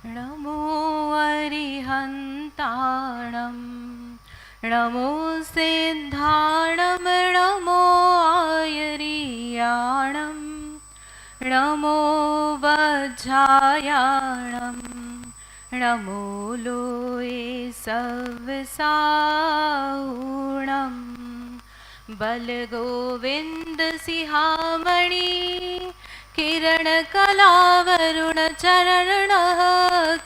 नमो अरिहन्ताणं नमो सिद्धाणं नमो आयर्याणं नमो वज्रायाणं नमो लोये सवसाहुणं बलगोविन्दसिंहामणि किरणकलावरुणचरणः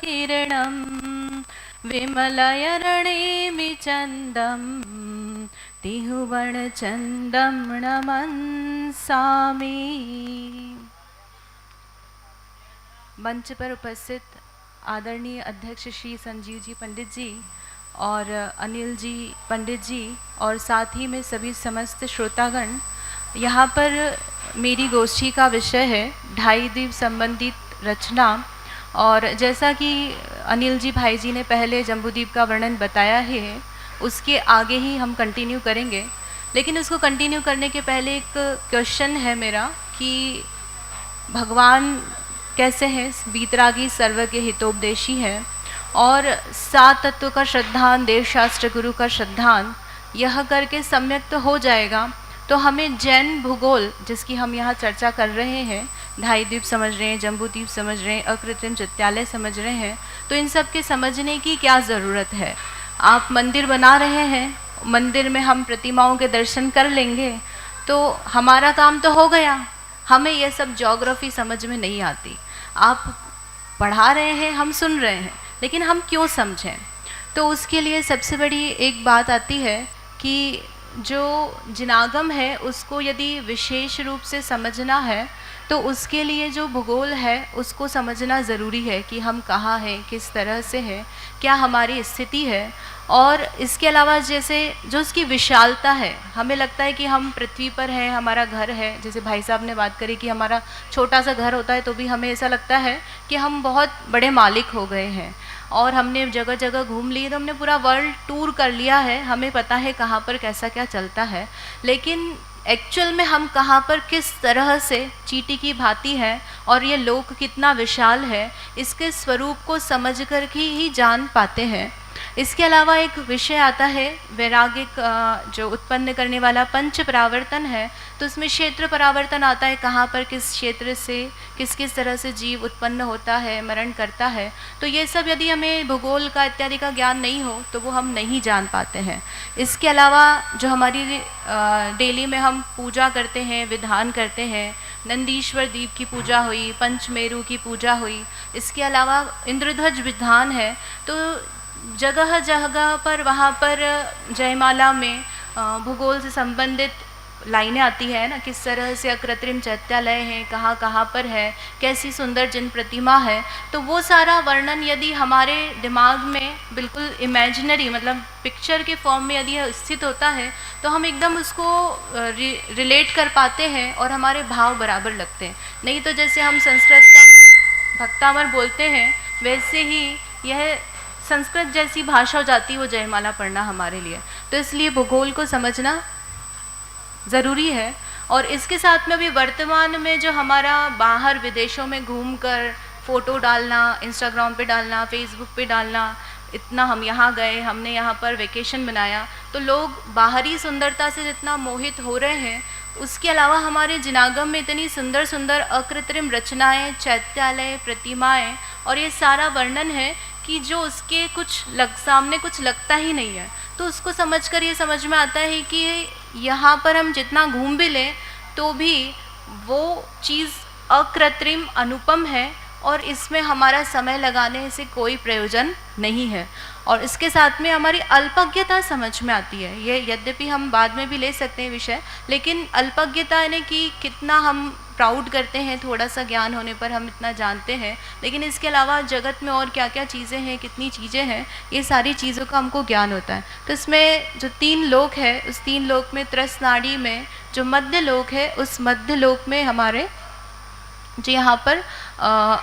किरणं विमलयरणेमिचन्दं तिहुवर्णचन्दं नमन्सामि। मंच पर उपस्थित आदरणीय अध्यक्ष श्री संजीव जी पंडित जी और अनिल जी पंडित जी और साथ ही में सभी समस्त श्रोतागण, यहाँ पर मेरी गोष्ठी का विषय है ढाई द्वीप संबंधित रचना। और जैसा कि अनिल जी भाई जी ने पहले जम्बूद्वीप का वर्णन बताया है, उसके आगे ही हम कंटिन्यू करेंगे। लेकिन उसको कंटिन्यू करने के पहले एक क्वेश्चन है मेरा कि भगवान कैसे हैं? वीतरागी सर्व के हितोपदेशी हैं और सात तत्व का श्रद्धान, देव शास्त्र गुरु का श्रद्धान, यह करके सम्यक तो हो जाएगा। तो हमें जैन भूगोल, जिसकी हम यहाँ चर्चा कर रहे हैं, ढाई द्वीप समझ रहे हैं, जम्बूद्वीप समझ रहे हैं, अकृत्रिम चित्यालय समझ रहे हैं, तो इन सब के समझने की क्या ज़रूरत है? आप मंदिर बना रहे हैं, मंदिर में हम प्रतिमाओं के दर्शन कर लेंगे तो हमारा काम तो हो गया। हमें यह सब ज्योग्राफी समझ में नहीं आती। आप पढ़ा रहे हैं, हम सुन रहे हैं, लेकिन हम क्यों समझें? तो उसके लिए सबसे बड़ी एक बात आती है कि जो जिनागम है उसको यदि विशेष रूप से समझना है तो उसके लिए जो भूगोल है उसको समझना ज़रूरी है कि हम कहाँ हैं, किस तरह से हैं, क्या हमारी स्थिति है। और इसके अलावा जैसे जो उसकी विशालता है, हमें लगता है कि हम पृथ्वी पर हैं, हमारा घर है। जैसे भाई साहब ने बात करी कि हमारा छोटा सा घर होता है तो भी हमें ऐसा लगता है कि हम बहुत बड़े मालिक हो गए हैं और हमने जगह जगह घूम ली, तो हमने पूरा वर्ल्ड टूर कर लिया है, हमें पता है कहाँ पर कैसा क्या चलता है। लेकिन एक्चुअल में हम कहाँ पर किस तरह से चींटी की भांति है और ये लोक कितना विशाल है, इसके स्वरूप को समझ कर ही जान पाते हैं। इसके अलावा एक विषय आता है वैरागिक, जो उत्पन्न करने वाला पंच परावर्तन है, तो उसमें क्षेत्र परावर्तन आता है, कहाँ पर किस क्षेत्र से किस किस तरह से जीव उत्पन्न होता है, मरण करता है। तो ये सब यदि हमें भूगोल का इत्यादि का ज्ञान नहीं हो तो वो हम नहीं जान पाते हैं। इसके अलावा जो हमारी डेली में हम पूजा करते हैं, विधान करते हैं, नंदीश्वर द्वीप की पूजा हुई, पंचमेरु की पूजा हुई, इसके अलावा इंद्रध्वज विधान है। तो जगह जगह पर वहाँ पर जयमाला में भूगोल से संबंधित लाइनें आती है ना, किस तरह से अकृत्रिम चैत्यालय हैं, कहाँ कहाँ पर है, कैसी सुंदर जिन प्रतिमा है। तो वो सारा वर्णन यदि हमारे दिमाग में बिल्कुल इमेजिनरी, मतलब पिक्चर के फॉर्म में यदि स्थित होता है तो हम एकदम उसको रिलेट कर पाते हैं और हमारे भाव बराबर लगते हैं। नहीं तो जैसे हम संस्कृत का भक्तामर बोलते हैं, वैसे ही यह संस्कृत जैसी भाषा हो जाती है वो जयमाला पढ़ना हमारे लिए। तो इसलिए भूगोल को समझना ज़रूरी है। और इसके साथ में भी वर्तमान में जो हमारा बाहर विदेशों में घूमकर फ़ोटो डालना, इंस्टाग्राम पे डालना, फेसबुक पे डालना, इतना हम यहाँ गए, हमने यहाँ पर वेकेशन बनाया, तो लोग बाहरी सुंदरता से जितना मोहित हो रहे हैं, उसके अलावा हमारे जिनागम में इतनी सुंदर सुंदर अकृत्रिम रचनाएं, चैत्यालय, प्रतिमाएं और ये सारा वर्णन है कि जो उसके सामने कुछ लगता ही नहीं है। तो उसको समझकर ये समझ में आता है कि यहाँ पर हम जितना घूम भी लें तो भी वो चीज़ अकृत्रिम, अनुपम है और इसमें हमारा समय लगाने से कोई प्रयोजन नहीं है। और इसके साथ में हमारी अल्पज्ञता समझ में आती है। ये यद्यपि हम बाद में भी ले सकते हैं विषय, लेकिन अल्पज्ञता यानी कि कितना हम प्राउड करते हैं, थोड़ा सा ज्ञान होने पर हम इतना जानते हैं, लेकिन इसके अलावा जगत में और क्या क्या चीज़ें हैं, कितनी चीज़ें हैं, ये सारी चीज़ों का हमको ज्ञान होता है। तो इसमें जो 3 लोक है, उस 3 लोक में त्रस नाड़ी में जो मध्य लोक है, उस मध्य लोक में हमारे जो यहाँ पर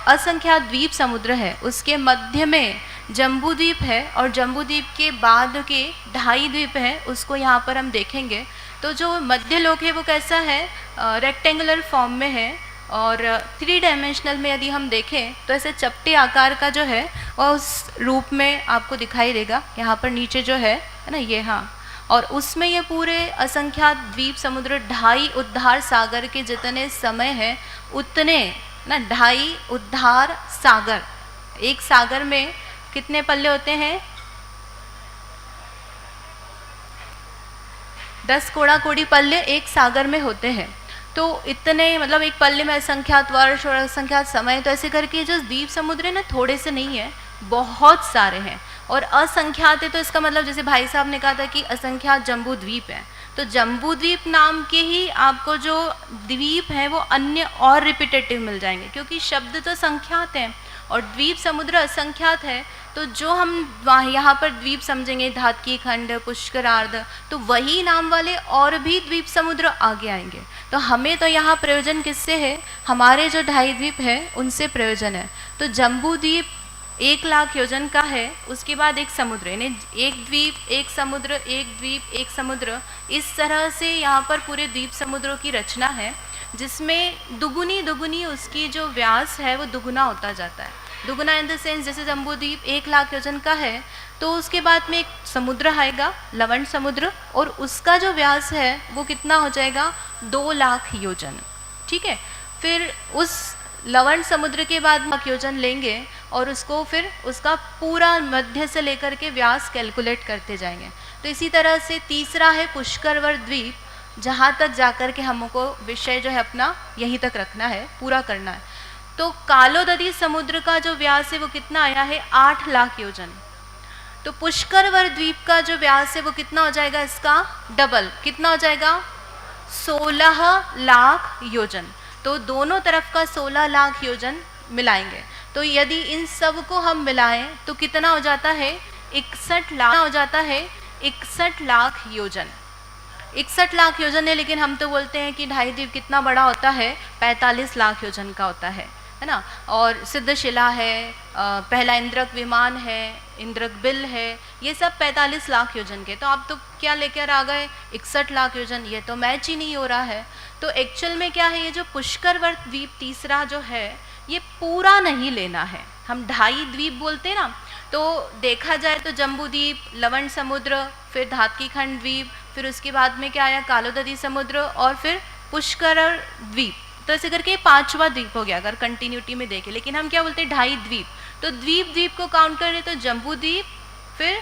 असंख्यात द्वीप समुद्र है, उसके मध्य में जम्बूद्वीप है और जम्बूद्वीप के बाद के ढाई द्वीप हैं, उसको यहाँ पर हम देखेंगे। तो जो मध्य लोक है वो कैसा है, रेक्टेंगुलर फॉर्म में है और 3 डायमेंशनल में यदि हम देखें तो ऐसे चपटे आकार का जो है वह उस रूप में आपको दिखाई देगा। यहाँ पर नीचे जो है ना ये, हाँ, और उसमें ये पूरे असंख्यात द्वीप समुद्र 2.5 उद्धार सागर के जितने समय हैं उतने ना 2.5 उद्धार सागर। एक सागर में कितने पल्ले होते हैं? 10 कोड़ा कोड़ी पल्ले एक सागर में होते हैं। तो इतने मतलब एक पल्ले में असंख्यात वर्ष और असंख्यात समय, तो ऐसे करके जो द्वीप समुद्र है ना थोड़े से नहीं है, बहुत सारे हैं। और असंख्यात है तो इसका मतलब जैसे भाई साहब ने कहा था कि असंख्यात जम्बू द्वीप है, तो जम्बू द्वीप नाम के ही आपको जो द्वीप हैं वो अन्य और रिपीटेटिव मिल जाएंगे, क्योंकि शब्द तो संख्यात हैं और द्वीप समुद्र असंख्यात है। तो जो हम यहाँ पर द्वीप समझेंगे धातकी खंड, पुष्करार्ध, तो वही नाम वाले और भी द्वीप समुद्र आगे आएंगे। तो हमें तो यहाँ प्रयोजन किससे है? हमारे जो 2.5 द्वीप है उनसे प्रयोजन है। तो जम्बू द्वीप 1 लाख योजन का है, उसके बाद एक समुद्र, यानी एक द्वीप एक समुद्र, एक द्वीप एक समुद्र, इस तरह से यहाँ पर पूरे द्वीप समुद्रों की रचना है, जिसमें दुगुनी दुगुनी उसकी जो व्यास है वो दुगुना होता जाता है। दुगुना इन द सेंस जैसे जम्बू द्वीप 1 लाख योजन का है, तो उसके बाद में एक समुद्र आएगा लवण समुद्र, और उसका जो व्यास है वो कितना हो जाएगा? 2 लाख योजन। ठीक है, फिर उस लवण समुद्र के बाद योजन लेंगे और उसको फिर उसका पूरा मध्य से लेकर के व्यास कैलकुलेट करते जाएंगे। तो इसी तरह से तीसरा है पुष्करवर द्वीप, जहाँ तक जाकर के हमको विषय जो है अपना यहीं तक रखना है, पूरा करना है। तो कालोदधी समुद्र का जो व्यास है वो कितना आया है? 8 लाख योजन। तो पुष्करवर द्वीप का जो व्यास है वो कितना हो जाएगा? इसका डबल, कितना हो जाएगा? 16 लाख योजन। तो दोनों तरफ का 16 लाख योजन मिलाएंगे, तो यदि इन सब को हम मिलाएं तो कितना हो जाता है? 61 लाख हो जाता है, 61 लाख योजन। 61 लाख योजन है, लेकिन हम तो बोलते हैं कि 2.5 द्वीप कितना बड़ा होता है? 45 लाख योजन का होता है ना। और सिद्धशिला है, पहला इंद्रक विमान है, इंद्रक बिल है, ये सब 45 लाख योजन के। तो आप तो क्या लेकर आ गए? 61 लाख योजन। ये तो मैच ही नहीं हो रहा है। तो एक्चुअल में क्या है, ये जो पुष्करवर द्वीप तीसरा जो है ये पूरा नहीं लेना है। हम 2.5 द्वीप बोलते हैं ना, तो देखा जाए तो जम्बू द्वीप, लवण समुद्र, फिर धातकी खंड द्वीप, फिर उसके बाद में क्या आया? कालोदधी समुद्र, और फिर पुष्कर द्वीप। तो ऐसे करके 5वां द्वीप हो गया अगर कंटिन्यूटी में देखें। लेकिन हम क्या बोलते हैं? 2.5 द्वीप। तो द्वीप द्वीप को काउंट करें तो जम्बू द्वीप, फिर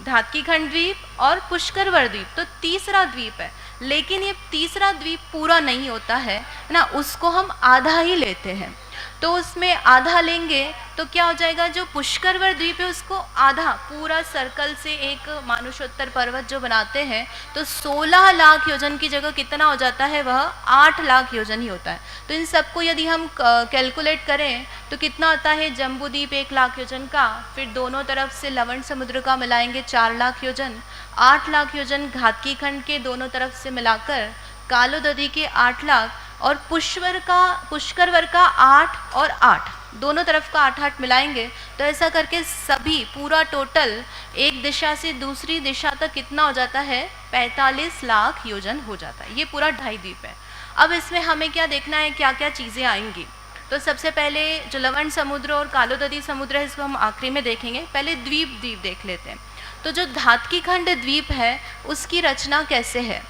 धातकी खंड द्वीप और पुष्करवर द्वीप, तो तीसरा द्वीप है। लेकिन ये तीसरा द्वीप पूरा नहीं होता है ना, उसको हम आधा ही लेते हैं। तो उसमें आधा लेंगे तो क्या हो जाएगा? जो पुष्करवर द्वीप है उसको आधा, पूरा सर्कल से एक मानुषोत्तर पर्वत जो बनाते हैं, तो 16 लाख योजन की जगह कितना हो जाता है? वह 8 लाख योजन ही होता है। तो इन सबको यदि हम कैलकुलेट करें तो कितना होता है? जम्बू द्वीप 1 लाख योजन का, फिर दोनों तरफ से लवण समुद्र का मिलाएंगे 4 लाख योजन, 8 लाख योजन घातकी खंड के दोनों तरफ से मिलाकर, कालोदधी के 8 लाख, और पुष्करवर का 8 और 8, दोनों तरफ का 8-8 मिलाएंगे। तो ऐसा करके सभी पूरा टोटल एक दिशा से दूसरी दिशा तक कितना हो जाता है? 45 लाख योजन हो जाता है। ये पूरा 2.5 द्वीप है। अब इसमें हमें क्या देखना है, क्या क्या चीज़ें आएंगी। तो सबसे पहले जो लवण समुद्र और कालोदधी समुद्र है इसको हम आखिरी में देखेंगे, पहले द्वीप द्वीप देख लेते हैं। तो जो धातकी खंड द्वीप है उसकी रचना कैसे है?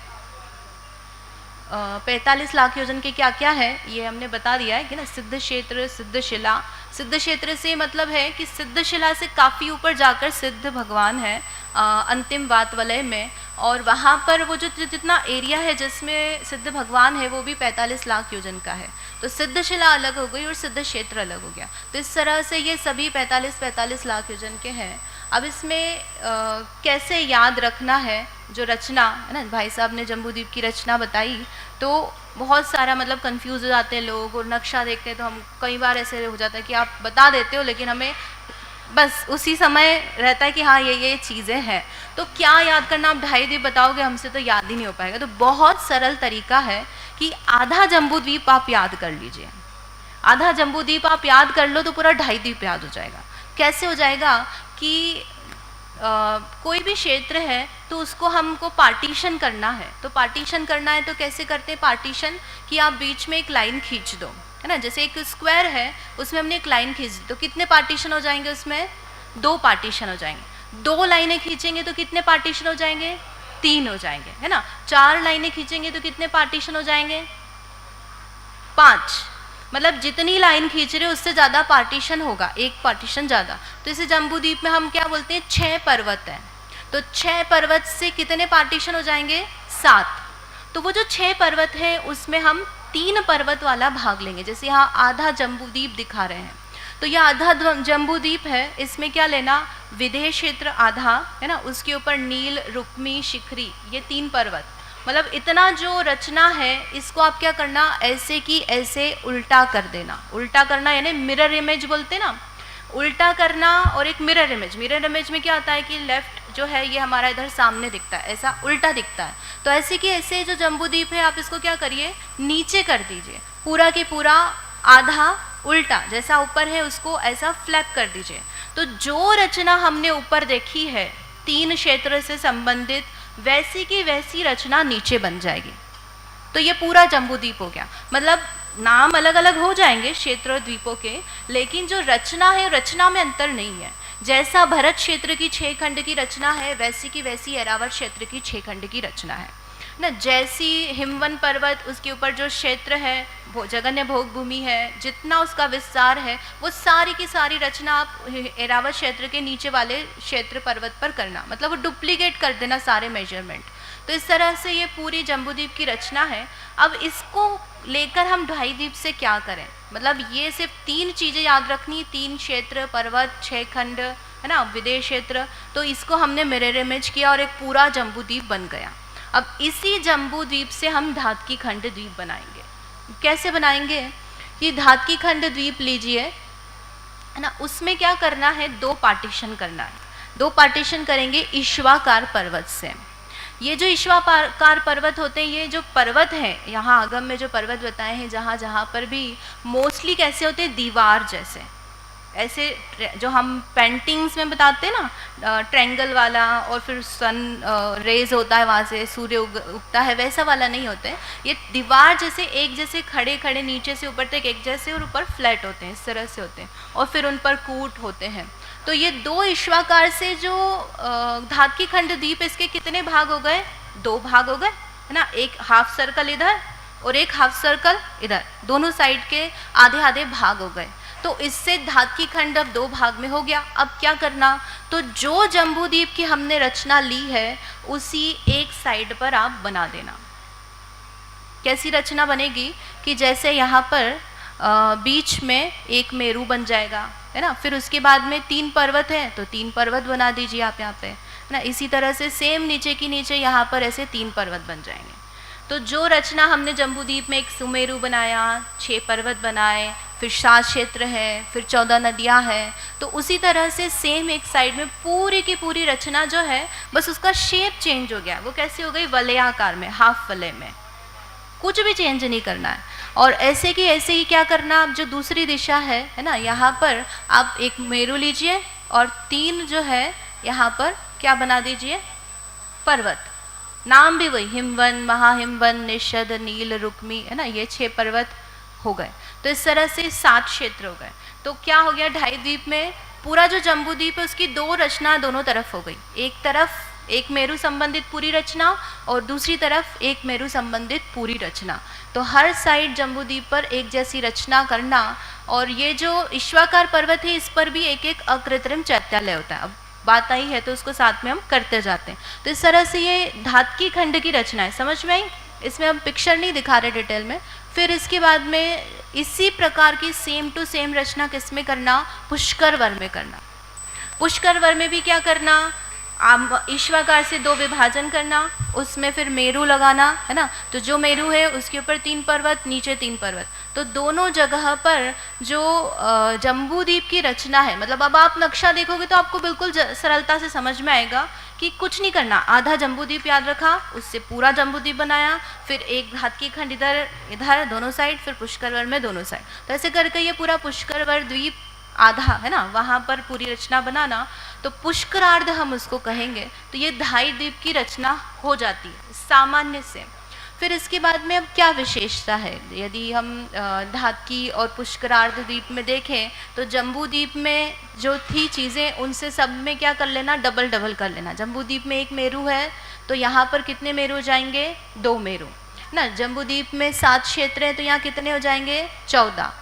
45 लाख योजन के क्या क्या है ये हमने बता दिया है कि ना, सिद्ध क्षेत्र, सिद्धशिला। सिद्ध क्षेत्र से मतलब है कि सिद्धशिला से काफ़ी ऊपर जाकर सिद्ध भगवान है अंतिम बात वलय में, और वहाँ पर वो जो जितना एरिया है जिसमें सिद्ध भगवान है वो भी 45 लाख योजन का है। तो सिद्धशिला अलग हो गई और सिद्ध क्षेत्र अलग हो गया। तो इस तरह से ये सभी 45 लाख योजन के हैं। अब इसमें कैसे याद रखना है जो रचना है ना, भाई साहब ने जम्बूद्वीप की रचना बताई, तो बहुत सारा मतलब कंफ्यूज हो जाते हैं लोग, और नक्शा देखते हैं तो हम कई बार ऐसे हो जाता है कि आप बता देते हो लेकिन हमें बस उसी समय रहता है कि हाँ ये चीज़ें हैं। तो क्या याद करना, आप 2.5 द्वीप बताओगे हमसे तो याद ही नहीं हो पाएगा। तो बहुत सरल तरीका है कि आधा जम्बूद्वीप आप याद कर लीजिए। आधा जम्बूद्वीप आप याद कर लो तो पूरा 2.5 द्वीप याद हो जाएगा। कैसे हो जाएगा कि कोई भी क्षेत्र है तो उसको हमको पार्टीशन करना है। तो पार्टीशन करना है तो कैसे करते हैं पार्टीशन, कि आप बीच में एक लाइन खींच दो। है ना। जैसे एक स्क्वायर है, उसमें हमने एक लाइन खींच दी तो कितने पार्टीशन हो जाएंगे, उसमें 2 पार्टीशन हो जाएंगे। 2 लाइनें खींचेंगे तो कितने पार्टीशन हो जाएंगे, 3 हो जाएंगे, है ना। 4 लाइनें खींचेंगे तो कितने पार्टीशन हो जाएंगे, 5। मतलब जितनी लाइन खींच रहे हो उससे ज़्यादा पार्टीशन होगा, एक पार्टीशन ज़्यादा। तो इसे जम्बूद्वीप में हम क्या बोलते हैं, 6 पर्वत हैं। तो 6 पर्वत से कितने पार्टीशन हो जाएंगे, 7। तो वो जो 6 पर्वत है उसमें हम 3 पर्वत वाला भाग लेंगे। जैसे यहाँ आधा जम्बूद्वीप दिखा रहे हैं, तो यह आधा जम्बूद्वीप है, इसमें क्या लेना, विदेह क्षेत्र आधा, है ना, उसके ऊपर नील, रुक्मी, शिखरी, ये 3 पर्वत। मतलब इतना जो रचना है इसको आप क्या करना, ऐसे की ऐसे उल्टा कर देना। उल्टा करना यानी मिरर इमेज बोलते ना, उल्टा करना। और एक मिरर इमेज, मिरर इमेज में क्या होता है कि लेफ्ट जो है ये हमारा इधर सामने दिखता है, ऐसा उल्टा दिखता है। तो ऐसे कि ऐसे जो जम्बूद्वीप है आप इसको क्या करिए, नीचे कर दीजिए, पूरा की पूरा आधा उल्टा, जैसा ऊपर है उसको ऐसा फ्लैप कर दीजिए। तो जो रचना हमने ऊपर देखी है 3 क्षेत्र से संबंधित, वैसी की वैसी रचना नीचे बन जाएगी। तो ये पूरा जम्बूद्वीप हो गया। मतलब नाम अलग अलग हो जाएंगे क्षेत्र और द्वीपों के, लेकिन जो रचना है, रचना में अंतर नहीं है। जैसा भरत क्षेत्र की 6 खंड की रचना है, वैसी की वैसी ऐरावत क्षेत्र की 6 खंड की रचना है ना। जैसी हिमवन पर्वत, उसके ऊपर जो क्षेत्र है, जगन्य भोग भूमि है, जितना उसका विस्तार है, वो सारी की सारी रचना आप ऐरावत क्षेत्र के नीचे वाले क्षेत्र पर्वत पर करना, मतलब वो डुप्लीकेट कर देना सारे मेजरमेंट। तो इस तरह से ये पूरी जम्बूद्वीप की रचना है। अब इसको लेकर हम ढाई द्वीप से क्या करें, मतलब ये सिर्फ 3 चीज़ें याद रखनी, 3 क्षेत्र, पर्वत, 6 खंड, है ना, विदेश क्षेत्र। तो इसको हमने मिरर इमेज किया और एक पूरा जम्बूद्वीप बन गया। अब इसी जम्बूद्वीप से हम धातकी खंड द्वीप बनाएंगे। कैसे बनाएंगे, कि धातकी खंड द्वीप लीजिए, है ना, उसमें क्या करना है, 2 पार्टीशन करना है। 2 पार्टीशन करेंगे ईश्वाकार पर्वत से। ये जो ईश्वाकार पर्वत होते हैं, ये जो पर्वत हैं यहाँ आगम में जो पर्वत बताए हैं, जहाँ जहाँ पर भी मोस्टली कैसे होते हैं, दीवार जैसे, ऐसे जो हम पेंटिंग्स में बताते हैं ना, ट्रायंगल वाला, और फिर सन रेज होता है वहाँ से, सूर्य उगता है, वैसा वाला नहीं होते हैं। ये दीवार जैसे एक जैसे खड़े खड़े नीचे से ऊपर तक एक जैसे, और ऊपर फ्लैट होते हैं, इस तरह से होते हैं, और फिर उन पर कूट होते हैं। तो ये 2 ईश्वाकार से जो धातकी खंड द्वीप, इसके कितने भाग हो गए, 2 भाग हो गए, है ना। एक हाफ सर्कल इधर और एक हाफ सर्कल इधर, दोनों साइड के आधे आधे भाग हो गए। तो इससे धातकी खंड अब 2 भाग में हो गया। अब क्या करना, तो जो जम्बूद्वीप की हमने रचना ली है उसी एक साइड पर आप बना देना। कैसी रचना बनेगी, कि जैसे यहाँ पर बीच में एक मेरू बन जाएगा, है ना, फिर उसके बाद में 3 पर्वत हैं तो 3 पर्वत बना दीजिए आप यहाँ पे, है ना। इसी तरह से सेम नीचे की नीचे यहाँ पर ऐसे 3 पर्वत बन जाएंगे। तो जो रचना हमने जम्बूद्वीप में एक सुमेरु बनाया, 6 पर्वत बनाए, फिर 7 क्षेत्र है, फिर 14 नदियाँ हैं, तो उसी तरह से सेम एक साइड में पूरी की पूरी रचना जो है, बस उसका शेप चेंज हो गया। वो कैसे हो गई, वलयाकार में, हाफ वलय में, कुछ भी चेंज नहीं करना है। और ऐसे की ऐसे ही क्या करना, अब जो दूसरी दिशा है ना, यहाँ पर आप एक मेरू लीजिए और 3 जो है यहाँ पर क्या बना दीजिए, पर्वत। नाम भी वही, हिमवन, महाहिमवन, निषद, नील, रुक्मी, है ना, ये 6 पर्वत हो गए। तो इस तरह से 7 क्षेत्र हो गए। तो क्या हो गया, ढाई द्वीप में पूरा जो जम्बूद्वीप है उसकी 2 रचना दोनों तरफ हो गई। एक तरफ एक मेरू संबंधित पूरी रचना और दूसरी तरफ एक मेरू संबंधित पूरी रचना। तो हर साइड जम्बूद्वीप पर एक जैसी रचना करना। और ये जो ईश्वाकार पर्वत है इस पर भी एक एक अकृत्रिम चैत्यालय होता है। अब बात आई है तो उसको साथ में हम करते जाते हैं। तो इस तरह से ये धातकी खंड की रचना है, समझ में आई। इसमें हम पिक्चर नहीं दिखा रहे डिटेल में। फिर इसके बाद में इसी प्रकार की सेम टू सेम रचना किस में करना, पुष्कर वर में करना। पुष्कर वर में भी क्या करना, ईश्वाकार से 2 विभाजन करना, उसमें फिर मेरू लगाना, है ना। तो जो मेरू है उसके ऊपर 3 पर्वत, नीचे 3 पर्वत। तो दोनों जगह पर जो जम्बूद्वीप की रचना है, मतलब अब आप नक्शा देखोगे तो आपको बिल्कुल सरलता से समझ में आएगा कि कुछ नहीं करना। आधा जम्बूद्वीप याद रखा, उससे पूरा जम्बूद्वीप बनाया, फिर एक धातकी खंड इधर इधर दोनों साइड, फिर पुष्करवर में दोनों साइड। तो ऐसे करके ये पूरा पुष्करवर द्वीप आधा, है ना, वहाँ पर पूरी रचना बनाना। तो पुष्करार्ध हम उसको कहेंगे। तो ये ढाई द्वीप की रचना हो जाती है सामान्य से। फिर इसके बाद में अब क्या विशेषता है, यदि हम धातकी और पुष्करार्ध द्वीप में देखें तो जम्बू द्वीप में जो थी चीज़ें उनसे सब में क्या कर लेना, डबल डबल कर लेना। जम्बू द्वीप में एक मेरू है तो यहाँ पर कितने मेरू हो जाएंगे, 2 मेरू ना। जम्बू द्वीप में 7 क्षेत्र हैं तो यहाँ कितने हो जाएंगे, 14।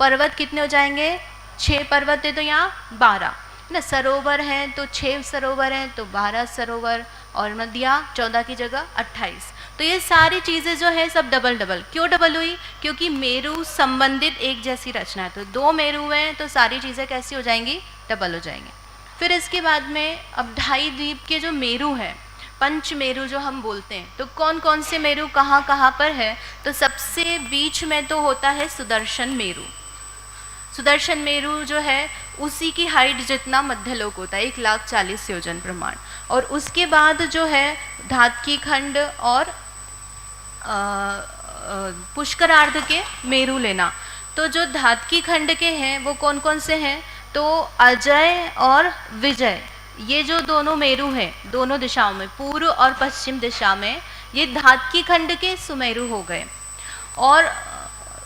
पर्वत कितने हो जाएंगे, 6 पर्वत है तो यहाँ 12 ना। सरोवर हैं तो 6 सरोवर हैं तो 12 सरोवर, और नदियाँ 14 की जगह 28। तो ये सारी चीज़ें जो है सब डबल डबल। क्यों डबल हुई, क्योंकि मेरू संबंधित एक जैसी रचना है। तो 2 मेरू हैं तो सारी चीज़ें कैसी हो जाएंगी, डबल हो जाएंगी। फिर इसके बाद में अब 2.5 द्वीप के जो मेरू हैं, पंच मेरू जो हम बोलते हैं, तो कौन कौन से मेरू कहाँ कहाँ पर है, तो सबसे बीच में तो होता है सुदर्शन मेरू। सुदर्शन मेरू जो है उसी की हाइट जितना मध्यलोक होता है, 1,40,000 योजन प्रमाण। और उसके बाद जो है धातकी खंड और पुष्करार्ध के मेरू लेना। तो जो धातकी खंड के हैं वो कौन कौन से हैं, तो अजय और विजय, ये जो दोनों मेरू हैं दोनों दिशाओं में, पूर्व और पश्चिम दिशा में, ये धातकी खंड के सुमेरु हो गए। और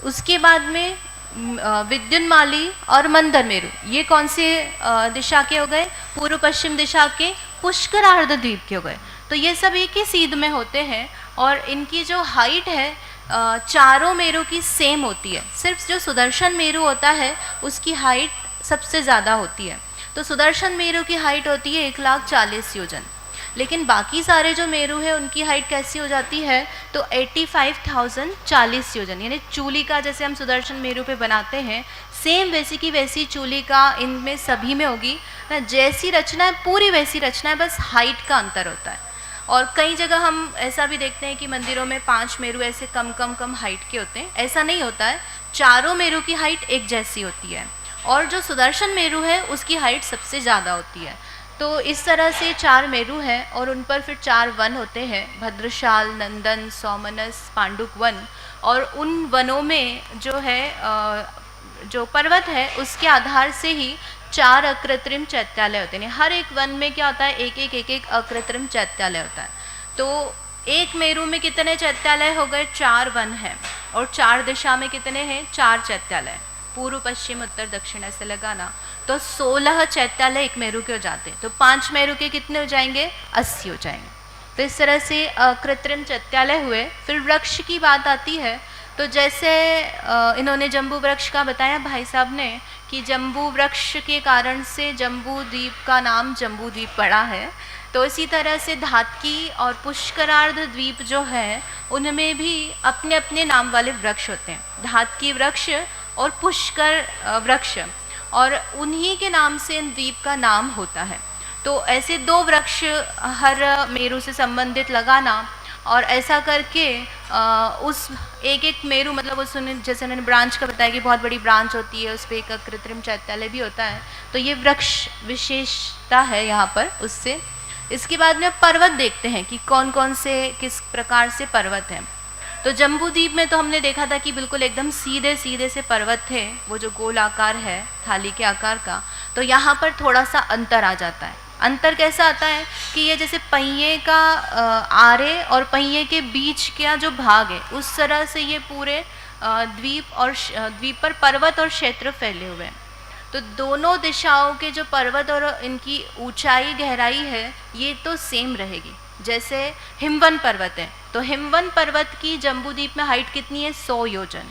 उसके बाद में विद्युन्माली और मंदर मेरू, ये कौन से दिशा के हो गए, पूर्व पश्चिम दिशा के पुष्करार्ध द्वीप के हो गए। तो ये सब एक ही सीध में होते हैं और इनकी जो हाइट है चारों मेरू की सेम होती है। सिर्फ जो सुदर्शन मेरू होता है उसकी हाइट सबसे ज़्यादा होती है। तो सुदर्शन मेरू की हाइट होती है 1,40,000 योजन, लेकिन बाकी सारे जो मेरू है उनकी हाइट कैसी हो जाती है, तो 85,040 योजन। यानी चूलिका जैसे हम सुदर्शन मेरू पे बनाते हैं, सेम वैसी की वैसी चूलिका इनमें सभी में होगी ना। जैसी रचना है पूरी वैसी रचना है, बस हाइट का अंतर होता है। और कई जगह हम ऐसा भी देखते हैं कि मंदिरों में 5 मेरू ऐसे कम कम कम हाइट के होते हैं, ऐसा नहीं होता है। चारों मेरू की हाइट एक जैसी होती है और जो सुदर्शन मेरू है उसकी हाइट सबसे ज़्यादा होती है। तो इस तरह से 4 मेरू हैं और उन पर फिर 4 वन होते हैं, भद्रशाल, नंदन, सोमनस, पांडुक वन। और उन वनों में जो है जो पर्वत है उसके आधार से ही 4 अकृत्रिम चैत्यालय होते हैं। हर एक वन में क्या होता है, एक एक अकृत्रिम चैत्यालय होता है। तो एक मेरू में कितने चैत्यालय हो गए, 4 वन हैं। और 4 दिशा में कितने हैं, 4 चैत्यालय, पूर्व पश्चिम उत्तर दक्षिण ऐसे लगाना। तो 16 चैत्यालय एक मेरू के हो जाते हैं। तो 5 मेरू के कितने हो जाएंगे, 80 हो जाएंगे। तो इस तरह से कृत्रिम चैत्यालय हुए। फिर वृक्ष की बात आती है, तो जैसे इन्होंने जम्बू वृक्ष का बताया भाई साहब ने कि जम्बू वृक्ष के कारण से जम्बू द्वीप का नाम जम्बू द्वीप पड़ा है। तो इसी तरह से धातकी और पुष्करार्ध द्वीप जो है उनमें भी अपने अपने नाम वाले वृक्ष होते हैं, धातकी वृक्ष और पुष्कर वृक्ष, और उन्हीं के नाम से इन द्वीप का नाम होता है। तो ऐसे 2 वृक्ष हर मेरू से संबंधित लगाना और ऐसा करके उस एक मेरू मतलब उस जैसे उन्होंने ब्रांच का बताया कि बहुत बड़ी ब्रांच होती है, उस पर एक कृत्रिम चैत्यालय भी होता है। तो ये वृक्ष विशेषता है यहाँ पर उससे। इसके बाद में पर्वत देखते हैं कि कौन कौन से किस प्रकार से पर्वत हैं। तो जम्बू द्वीप में तो हमने देखा था कि बिल्कुल एकदम सीधे सीधे से पर्वत थे, वो जो गोल आकार है थाली के आकार का। तो यहाँ पर थोड़ा सा अंतर आ जाता है। अंतर कैसा आता है कि ये जैसे पहिए का आरे और पहिए के बीच का जो भाग है उस तरह से ये पूरे द्वीप पर पर्वत और क्षेत्र फैले हुए हैं। तो दोनों दिशाओं के जो पर्वत और इनकी ऊंचाई गहराई है ये तो सेम रहेगी। जैसे हिमवन पर्वत है तो हिमवन पर्वत की जम्बू द्वीप में हाइट कितनी है, 100 योजन।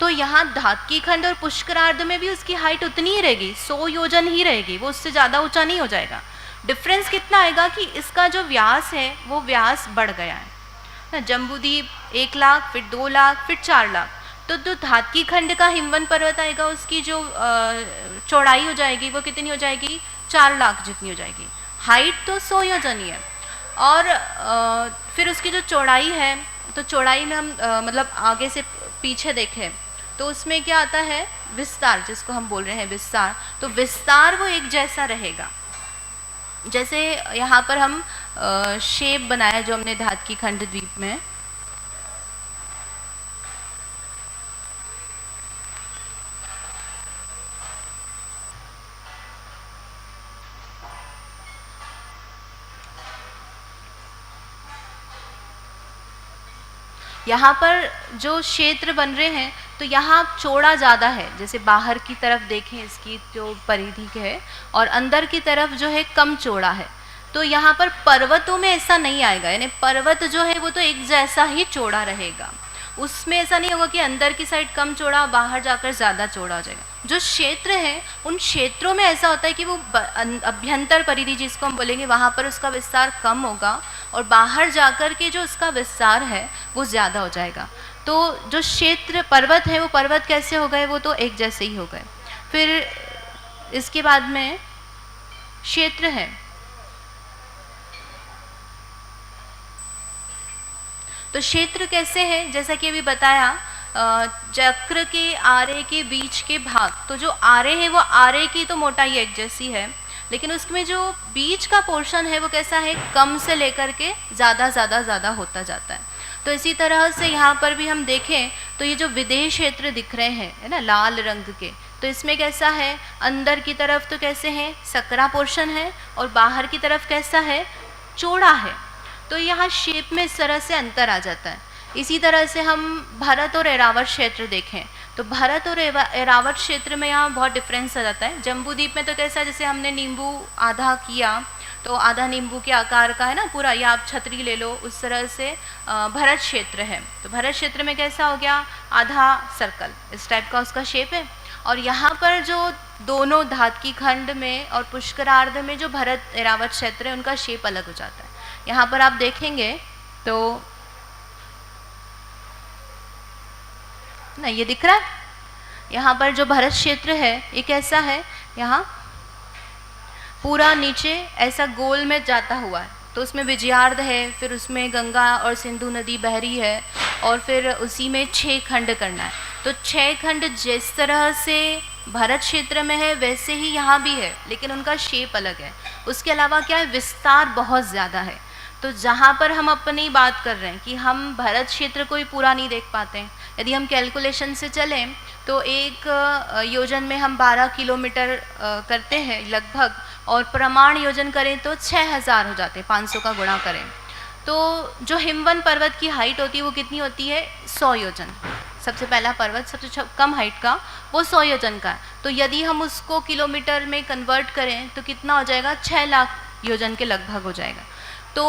तो यहाँ धातकी खंड और पुष्करार्ध में भी उसकी हाइट उतनी ही रहेगी, 100 योजन ही रहेगी, वो उससे ज़्यादा ऊंचा नहीं हो जाएगा। डिफरेंस कितना आएगा कि इसका जो व्यास है वो व्यास बढ़ गया है ना। जम्बूद्वीप 1 लाख, फिर 2 लाख, फिर 4 लाख। तो जो धातकी खंड का हिमवन पर्वत आएगा उसकी जो चौड़ाई हो जाएगी वो कितनी हो जाएगी, 4 लाख जितनी हो जाएगी। हाइट तो 100 योजन ही है। और फिर उसकी जो चौड़ाई है, तो चौड़ाई में हम मतलब आगे से पीछे देखें तो उसमें क्या आता है, विस्तार, जिसको हम बोल रहे हैं विस्तार। तो विस्तार वो एक जैसा रहेगा। जैसे यहाँ पर हम शेप बनाया जो हमने धातकी खंड द्वीप में, यहाँ पर जो क्षेत्र बन रहे हैं तो यहाँ चौड़ा ज़्यादा है, जैसे बाहर की तरफ देखें इसकी जो परिधि है, और अंदर की तरफ जो है कम चौड़ा है। तो यहाँ पर पर्वतों में ऐसा नहीं आएगा, यानी पर्वत जो है वो तो एक जैसा ही चौड़ा रहेगा, उसमें ऐसा नहीं होगा कि अंदर की साइड कम चौड़ा बाहर जाकर ज़्यादा चौड़ा हो जाएगा। जो क्षेत्र है उन क्षेत्रों में ऐसा होता है कि वो अभ्यंतर परिधि जिसको हम बोलेंगे वहाँ पर उसका विस्तार कम होगा, और बाहर जाकर के जो उसका विस्तार है वो ज़्यादा हो जाएगा। तो जो क्षेत्र पर्वत है वो पर्वत कैसे हो गए, वो तो एक जैसे ही हो गए। फिर इसके बाद में क्षेत्र है, तो क्षेत्र कैसे है, जैसा कि अभी बताया चक्र के आरे के बीच के भाग, तो जो आरे है वो आरे की तो मोटाई एक जैसी है, लेकिन उसमें जो बीच का पोर्शन है वो कैसा है, कम से लेकर के ज़्यादा होता जाता है। तो इसी तरह से यहाँ पर भी हम देखें तो ये जो विदेह क्षेत्र दिख रहे हैं है ना लाल रंग के, तो इसमें कैसा है, अंदर की तरफ तो कैसे है सकरा पोर्शन है, और बाहर की तरफ कैसा है, चौड़ा है। तो यहाँ शेप में इस तरह से अंतर आ जाता है। इसी तरह से हम भरत और एरावत क्षेत्र देखें तो भरत और एरावत क्षेत्र में यहाँ बहुत डिफरेंस आ जाता है। जम्बूद्वीप में तो कैसा, जैसे हमने नींबू आधा किया तो आधा नींबू के आकार का है ना पूरा, या आप छतरी ले लो, उस तरह से भरत क्षेत्र है। तो भरत क्षेत्र में कैसा हो गया, आधा सर्कल, इस टाइप का उसका शेप है। और यहाँ पर जो दोनों धातकी खंड में और पुष्करार्ध में जो भरत एरावत क्षेत्र है उनका शेप अलग हो जाता है। यहाँ पर आप देखेंगे तो ना ये दिख रहा है, यहाँ पर जो भरत क्षेत्र है ये कैसा है, यहाँ पूरा नीचे ऐसा गोल में जाता हुआ है, तो उसमें विजयार्ध है, फिर उसमें गंगा और सिंधु नदी बह रही है, और फिर उसी में 6 खंड करना है। तो 6 खंड जिस तरह से भरत क्षेत्र में है वैसे ही यहाँ भी है, लेकिन उनका शेप अलग है। उसके अलावा क्या है, विस्तार बहुत ज़्यादा है। तो जहाँ पर हम अपनी बात कर रहे हैं कि हम भरत क्षेत्र को ही पूरा नहीं देख पाते हैं, यदि हम कैलकुलेशन से चलें तो एक योजन में हम 12 किलोमीटर करते हैं लगभग, और प्रमाण योजन करें तो 6000 हो जाते हैं, 500 का गुणा करें तो जो हिमवन पर्वत की हाइट होती है वो कितनी होती है, 100 योजन। सबसे पहला पर्वत सबसे कम हाइट का वो 100 योजन का है। तो यदि हम उसको किलोमीटर में कन्वर्ट करें तो कितना हो जाएगा, 6 लाख योजन के लगभग हो जाएगा। तो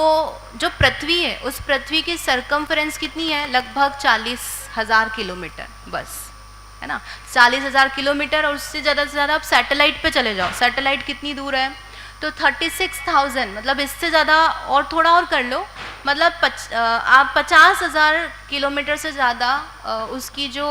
जो पृथ्वी है उस पृथ्वी की सरकमफ्रेंस कितनी है, लगभग 40,000 किलोमीटर बस, है ना, 40,000 किलोमीटर। और उससे ज़्यादा से ज़्यादा आप सैटेलाइट पे चले जाओ, सैटेलाइट कितनी दूर है, तो 36,000, मतलब इससे ज़्यादा और थोड़ा और कर लो, मतलब आप 50,000 किलोमीटर से ज़्यादा उसकी जो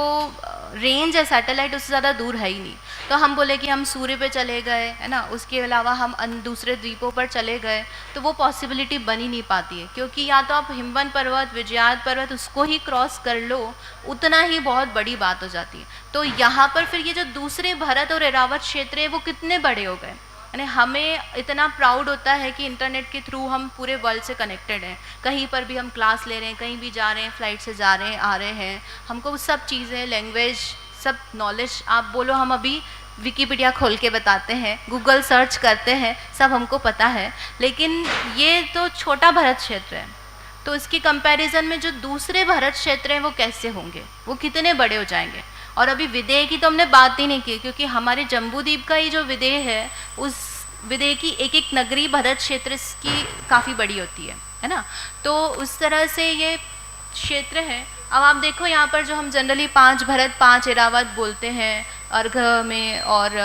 रेंज है सैटेलाइट उससे ज़्यादा दूर है ही नहीं। तो हम बोले कि हम सूर्य पे चले गए, है ना, उसके अलावा हम दूसरे द्वीपों पर चले गए, तो वो पॉसिबिलिटी बन ही नहीं पाती है, क्योंकि या तो आप हिमवन पर्वत, विजयार्ध पर्वत उसको ही क्रॉस कर लो, उतना ही बहुत बड़ी बात हो जाती है। तो यहाँ पर फिर ये जो दूसरे भरत और एरावत क्षेत्र है वो कितने बड़े हो गए, यानी हमें इतना प्राउड होता है कि इंटरनेट के थ्रू हम पूरे वर्ल्ड से कनेक्टेड हैं। कहीं पर भी हम क्लास ले रहे हैं, कहीं भी जा रहे हैं, फ्लाइट से जा रहे हैं, आ रहे हैं, हमको सब चीज़ें, लैंग्वेज, सब नॉलेज आप बोलो, हम अभी विकिपीडिया खोल के बताते हैं, गूगल सर्च करते हैं, सब हमको पता है। लेकिन ये तो छोटा भरत क्षेत्र है, तो इसकी कंपैरिजन में जो दूसरे भरत क्षेत्र हैं वो कैसे होंगे, वो कितने बड़े हो जाएंगे। और अभी विदेह की तो हमने बात ही नहीं की, क्योंकि हमारे जम्बूद्वीप का ही जो विदेह है उस विदेह की एक एक नगरी भरत क्षेत्र की काफ़ी बड़ी होती है ना। तो उस तरह से ये क्षेत्र है। अब आप देखो यहाँ पर जो हम जनरली 5 भरत 5 एरावत बोलते हैं अर्घ में और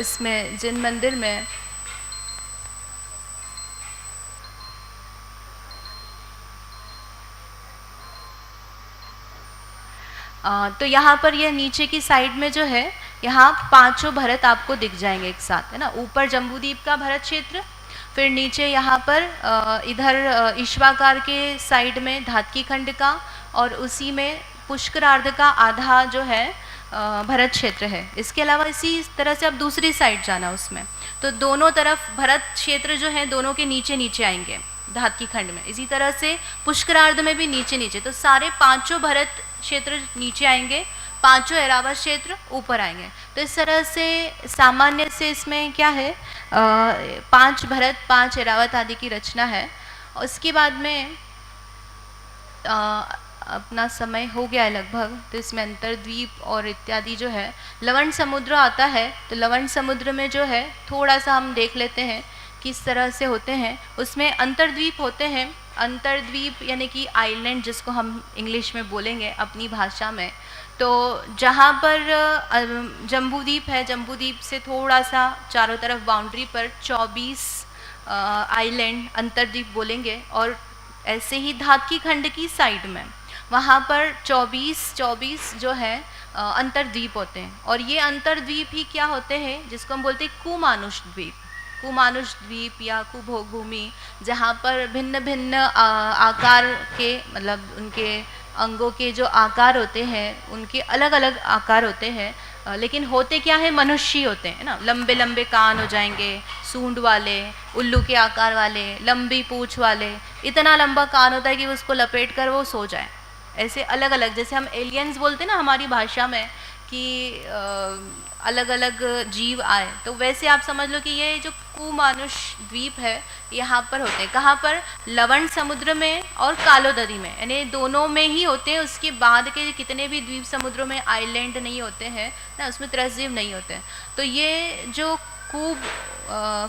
इसमें जिन मंदिर में, तो यहाँ पर ये नीचे की साइड में जो है यहाँ 5 भरत आपको दिख जाएंगे एक साथ, है ना। ऊपर जम्बूद्वीप का भरत क्षेत्र, फिर नीचे यहाँ पर इधर ईश्वाकार के साइड में धातकी खंड का, और उसी में पुष्करार्ध का आधा जो है भरत क्षेत्र है। इसके अलावा इसी तरह से अब दूसरी साइड जाना उसमें, तो दोनों तरफ भरत क्षेत्र जो है दोनों के नीचे नीचे आएंगे धातकी खंड में। इसी तरह से पुष्करार्ध में भी नीचे नीचे, तो सारे 5 भरत क्षेत्र नीचे आएंगे, 5 एरावत क्षेत्र ऊपर आएंगे। तो इस तरह से सामान्य से इसमें क्या है, 5 भरत 5 एरावत आदि की रचना है। और उसके बाद में अपना समय हो गया है लगभग, तो इसमें अंतर्द्वीप और इत्यादि जो है, लवण समुद्र आता है, तो लवण समुद्र में जो है थोड़ा सा हम देख लेते हैं किस तरह से होते हैं। उसमें अंतर्द्वीप होते हैं। अंतर्द्वीप यानी कि आइलैंड, जिसको हम इंग्लिश में बोलेंगे अपनी भाषा में। तो जहाँ पर जम्बूद्वीप है, जम्बूद्वीप से थोड़ा सा चारों तरफ बाउंड्री पर 24 आइलैंड अंतर्द्वीप बोलेंगे। और ऐसे ही धातकी खंड की साइड में वहाँ पर 24 जो है अंतर्द्वीप होते हैं। और ये अंतर्द्वीप ही क्या होते हैं, जिसको हम बोलते हैं कुमानुष द्वीप। कुमानुष द्वीप या कुभोग भूमि, जहाँ पर भिन्न भिन्न आकार के, मतलब उनके अंगों के जो आकार होते हैं उनके अलग अलग आकार होते हैं, लेकिन होते क्या है, मनुष्य होते हैं ना। लंबे लंबे कान हो जाएंगे, सूंड वाले, उल्लू के आकार वाले, लंबी पूंछ वाले, इतना लंबा कान होता है कि उसको लपेट कर वो सो जाए। ऐसे अलग अलग, जैसे हम एलियंस बोलते हैं ना हमारी भाषा में कि अलग अलग जीव आए, तो वैसे आप समझ लो कि ये जो कुमानुष द्वीप है यहाँ पर होते हैं। कहाँ पर? लवण समुद्र में और कालोदरी में, यानी दोनों में ही होते हैं। उसके बाद के कितने भी द्वीप समुद्रों में आइलैंड नहीं होते हैं ना, उसमें त्रसजीव नहीं होते हैं। तो ये जो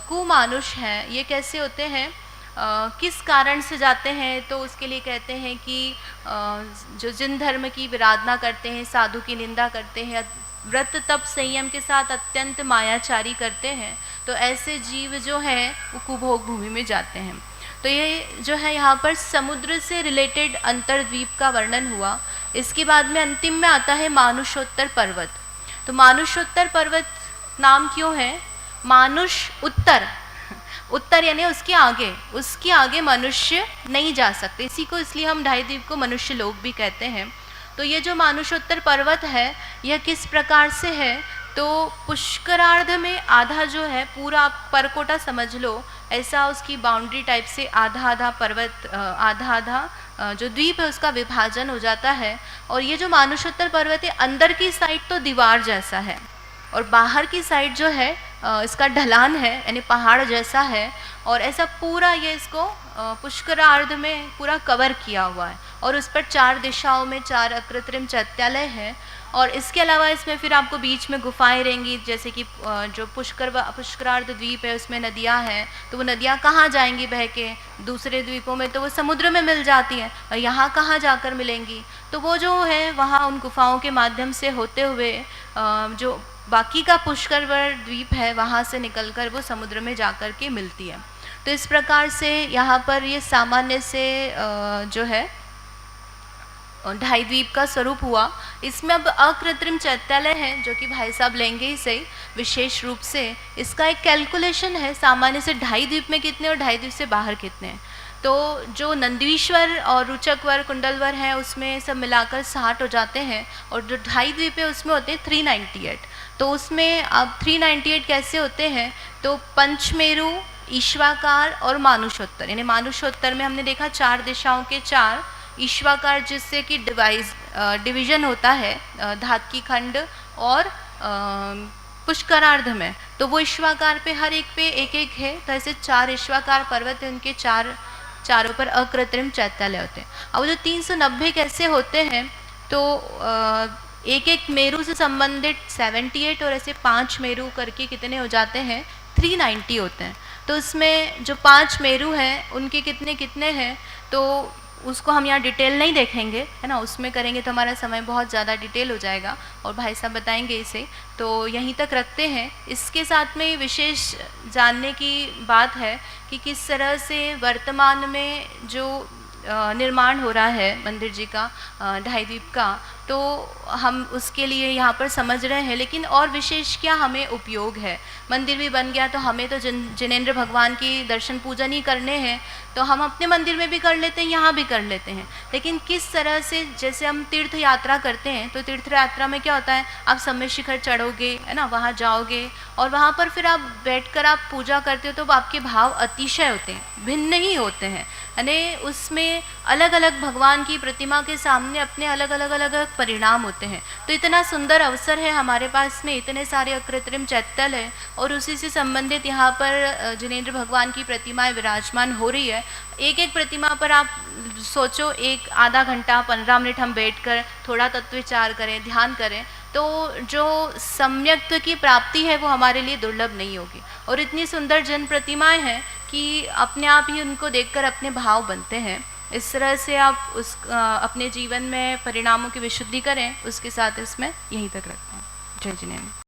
कुमानुष हैं, ये कैसे होते हैं, किस कारण से जाते हैं? तो उसके लिए कहते हैं कि जो जिन धर्म की विराधना करते हैं, साधु की निंदा करते हैं, व्रत तप संयम के साथ अत्यंत मायाचारी करते हैं, तो ऐसे जीव जो हैं वो कुभोग भूमि में जाते हैं। तो ये जो है यहाँ पर समुद्र से रिलेटेड अंतर्द्वीप का वर्णन हुआ। इसके बाद में अंतिम में आता है मानुषोत्तर पर्वत। तो मानुषोत्तर पर्वत नाम क्यों है? मानुष उत्तर, उत्तर यानी उसके आगे मनुष्य नहीं जा सकते, इसी को इसलिए हम ढाई द्वीप को मनुष्य लोक भी कहते हैं। तो ये जो मानुषोत्तर पर्वत है, यह किस प्रकार से है? तो पुष्करार्ध में आधा जो है, पूरा आप परकोटा समझ लो, ऐसा उसकी बाउंड्री टाइप से आधा आधा पर्वत, आधा आधा जो द्वीप है उसका विभाजन हो जाता है। और ये जो मानुषोत्तर पर्वत है, अंदर की साइड तो दीवार जैसा है और बाहर की साइड जो है इसका ढलान है, यानी पहाड़ जैसा है। और ऐसा पूरा ये इसको पुष्करार्ध में पूरा कवर किया हुआ है। और उस पर 4 दिशाओं में 4 अकृत्रिम चैत्यालय हैं। और इसके अलावा इसमें फिर आपको बीच में गुफाएं रहेंगी, जैसे कि जो पुष्करार्ध द्वीप है उसमें नदियां हैं, तो वो नदियां कहाँ जाएंगी बह के? दूसरे द्वीपों में तो वो समुद्र में मिल जाती हैं, और यहाँ कहाँ जाकर मिलेंगी? तो वो जो है वहाँ उन गुफाओं के माध्यम से होते हुए जो बाकी का पुष्कर द्वीप है वहाँ से निकलकर वो समुद्र में जाकर के मिलती है। तो इस प्रकार से यहाँ पर ये सामान्य से जो है ढाई द्वीप का स्वरूप हुआ। इसमें अब अकृत्रिम चैत्यालय हैं जो कि भाई साहब लेंगे ही सही विशेष रूप से। इसका एक कैलकुलेशन है, सामान्य से ढाई द्वीप में कितने और ढाई द्वीप से बाहर कितने हैं। तो जो नंदीश्वर और रुचकवर कुंडलवर हैं उसमें सब मिलाकर 60 हो जाते हैं, और जो ढाई द्वीप है उसमें होते हैं 398। तो उसमें अब 398 कैसे होते हैं? तो पंचमेरु, ईश्वाकार और मानुषोत्तर, यानी मानुषोत्तर में हमने देखा 4 दिशाओं के 4, ईश्वाकार जिससे कि डिवीजन होता है धातकी खंड और पुष्करार्ध में, तो वो ईश्वाकार पे हर एक पे एक एक है। तो ऐसे 4 ईश्वाकार पर्वत हैं, उनके चारों पर अकृत्रिम चैत्यालय होते हैं। अब जो 390 कैसे होते हैं? तो एक एक मेरु से संबंधित 78 और ऐसे 5 मेरु करके कितने हो जाते हैं? 390 होते हैं। तो उसमें जो 5 मेरु हैं उनके कितने कितने हैं? तो उसको हम यहाँ डिटेल नहीं देखेंगे, है ना, उसमें करेंगे तो हमारा समय बहुत ज़्यादा डिटेल हो जाएगा और भाई साहब बताएंगे इसे, तो यहीं तक रखते हैं। इसके साथ में विशेष जानने की बात है कि किस तरह से वर्तमान में जो निर्माण हो रहा है मंदिर जी का ढाई द्वीप का, तो हम उसके लिए यहाँ पर समझ रहे हैं। लेकिन और विशेष क्या हमें उपयोग है? मंदिर भी बन गया तो हमें तो जिनेंद्र भगवान की दर्शन पूजन ही करने हैं, तो हम अपने मंदिर में भी कर लेते हैं, यहाँ भी कर लेते हैं। लेकिन किस तरह से, जैसे हम तीर्थ यात्रा करते हैं, तो तीर्थ यात्रा में क्या होता है? आप समय शिखर चढ़ोगे, है ना, वहाँ जाओगे और वहाँ पर फिर आप बैठकर आप पूजा करते हो तो आपके भाव अतिशय होते हैं, भिन्न ही होते हैं, यानी उसमें अलग अलग भगवान की प्रतिमा के सामने अपने अलग अलग अलग अलग परिणाम होते हैं। तो इतना सुंदर अवसर है हमारे पास में, इतने सारे अकृत्रिम चैतल है और उसी से संबंधित यहाँ पर जिनेंद्र भगवान की प्रतिमाएं विराजमान हो रही है। एक एक प्रतिमा पर आप सोचो, एक आधा घंटा 15 मिनट हम बैठकर थोड़ा तत्व विचार करें, ध्यान करें, तो जो सम्यक्त्व की प्राप्ति है वो हमारे लिए दुर्लभ नहीं होगी। और इतनी सुंदर जन प्रतिमाएं हैं कि अपने आप ही उनको देखकर अपने भाव बनते हैं। इस तरह से आप अपने जीवन में परिणामों की विशुद्धि करें, उसके साथ इसमें यहीं तक रखते हैं। जय जिनेंद्र।